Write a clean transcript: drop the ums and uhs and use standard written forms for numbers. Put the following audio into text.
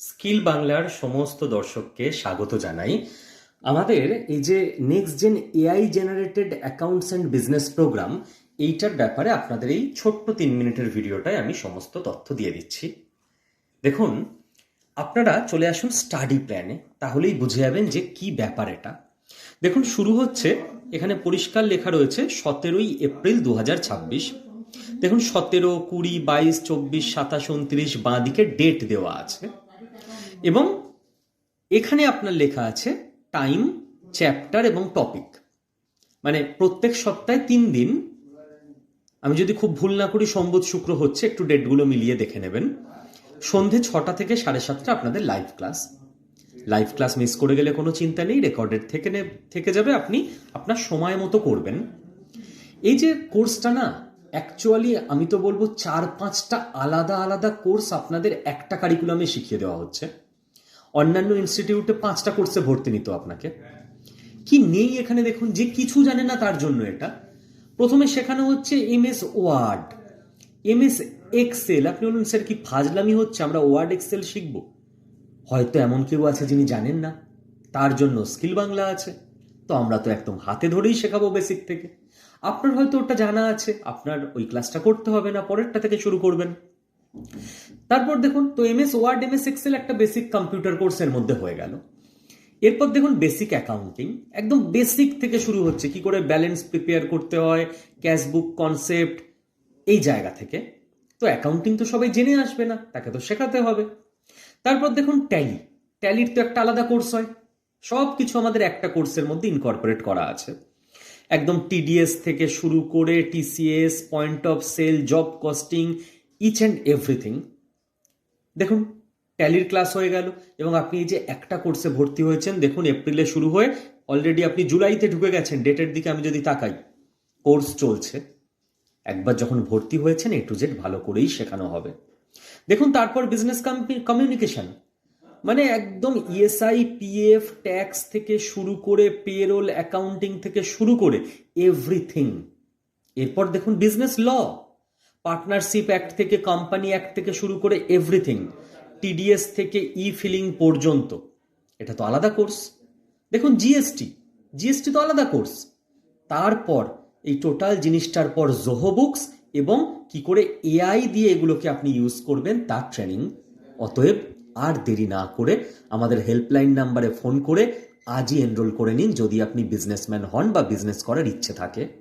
Skill বাংলার সমস্ত দর্শককে স্বাগত জানাই। আমাদের এই যে next gen AI generated accounts and business programme, এইটার ব্যাপারে আপনাদের এই ছোট্ট 3 মিনিটের ভিডিওটায় আমি সমস্ত তথ্য দিয়ে দিচ্ছি। দেখুন, আপনারা চলে আসুন স্টাডি প্ল্যানে, তাহলেই বুঝে যাবেন যে কি ব্যাপার এটা। দেখুন, শুরু হচ্ছে, এখানে পরিষ্কার লেখা রয়েছে 17ই এপ্রিল 2026। দেখুন, 17, 20, 22, 24, 27, 29 বাঁ দিকে ডেট দেওয়া আছে এবং এখানে আপনার লেখা আছে টাইম, চ্যাপ্টার এবং টপিক। মানে প্রত্যেক সপ্তাহে 3 দিন, আমি যদি খুব ভুল না করি সোমবার শুক্র হচ্ছে, একটু ডেটগুলো মিলিয়ে দেখে নেবেন। সন্ধে 6টা থেকে 7:30 আপনাদের live class. Live class miss করে গেলে কোনো চিন্তা নেই, রেকর্ডেড থেকে যাবে, আপনি আপনার সময় মতো করবেন। এই যে কোর্সটা না, অ্যাকচুয়ালি আমি তো বলবো 4-5টা আলাদা আলাদা কোর্স আপনাদের একটা কারিকুলামে শিখিয়ে দেওয়া হচ্ছে। অন্যান্য ইনস্টিটিউটে 5টা কোর্সে ভর্তি নিত আপনাকে। কি নেই এখানে দেখুন, যে কিছু জানে না তার জন্য এটা। প্রথমে শেখানো হচ্ছে এমএস ওয়ার্ড, এমএস এক্সেল। আপনি বলুন স্যার কি ফাজলামি হচ্ছে, আমরা ওয়ার্ড এক্সেল শিখবো? হয়তো এমন কেউ আছে যিনি জানেন না, তার জন্য স্কিল বাংলা আছে। তো আমরা তো একদম হাতে ধরেই শেখাবো বেসিক থেকে। আপনার হয়তো ওটা জানা আছে, আপনার ওই ক্লাসটা করতে হবে না, পরেরটা থেকে শুরু করবেন। তারপর দেখুন, তো এমএস ওয়ার্ড, এমএস এক্সেল একটা বেসিক কম্পিউটার কোর্সের মধ্যে হয়ে গেল। এরপর দেখুন বেসিক অ্যাকাউন্টিং, একদম বেসিক থেকে শুরু হচ্ছে, কি করে ব্যালেন্স প্রিপেয়ার করতে হয়, ক্যাশবুক কনসেপ্ট, এই জায়গা থেকে। তো অ্যাকাউন্টিং তো সবাই জেনে আসবে না, তাকে তো শেখাতে হবে। তারপর দেখুন ট্যালি, ট্যালির তো একটা আলাদা কোর্স হয়। সব কিছু আমাদের একটা কোর্সের মধ্যে ইনকর্পোরেট করা আছে। একদম টিডিএস থেকে শুরু করে TCS, point of sale, job costing, each and everything. দেখুন, ট্যালির ক্লাস হয়ে গেল এবং আপনি এই যে একটা কোর্সে ভর্তি হয়েছেন, দেখুন এপ্রিলে শুরু হয়ে অলরেডি আপনি জুলাইতে ঢুকে গেছেন। ডেটের দিকে আমি যদি তাকাই, কোর্স চলছে। একবার যখন ভর্তি হয়েছেন, এ টু জেড ভালো করেই শেখানো হবে। দেখুন, তারপর বিজনেস কমিউনিকেশন, মানে একদম ইএসআই, পিএফ, ট্যাক্স থেকে শুরু করে পেরোল, অ্যাকাউন্টিং থেকে শুরু করে এভরিথিং। এরপর দেখুন বিজনেস ল, পার্টনারশিপ অ্যাক্ট থেকে, কোম্পানি অ্যাক্ট থেকে শুরু করে এভরিথিং, টিডিএস থেকে ই ফিলিং পর্যন্ত। এটা তো আলাদা কোর্স। দেখুন জিএসটি, জিএসটি তো আলাদা কোর্স। তারপর এই টোটাল জিনিসটার পর জোহো বুকস এবং কি করে এআই দিয়ে এগুলোকে আপনি ইউজ করবেন তার ট্রেনিং। অতএব আর দেরি না করে আমাদের হেল্পলাইন নাম্বারে ফোন করে আজই এনরোল করে নিন, যদি আপনি বিজনেসম্যান হন বা বিজনেস করার ইচ্ছে থাকে।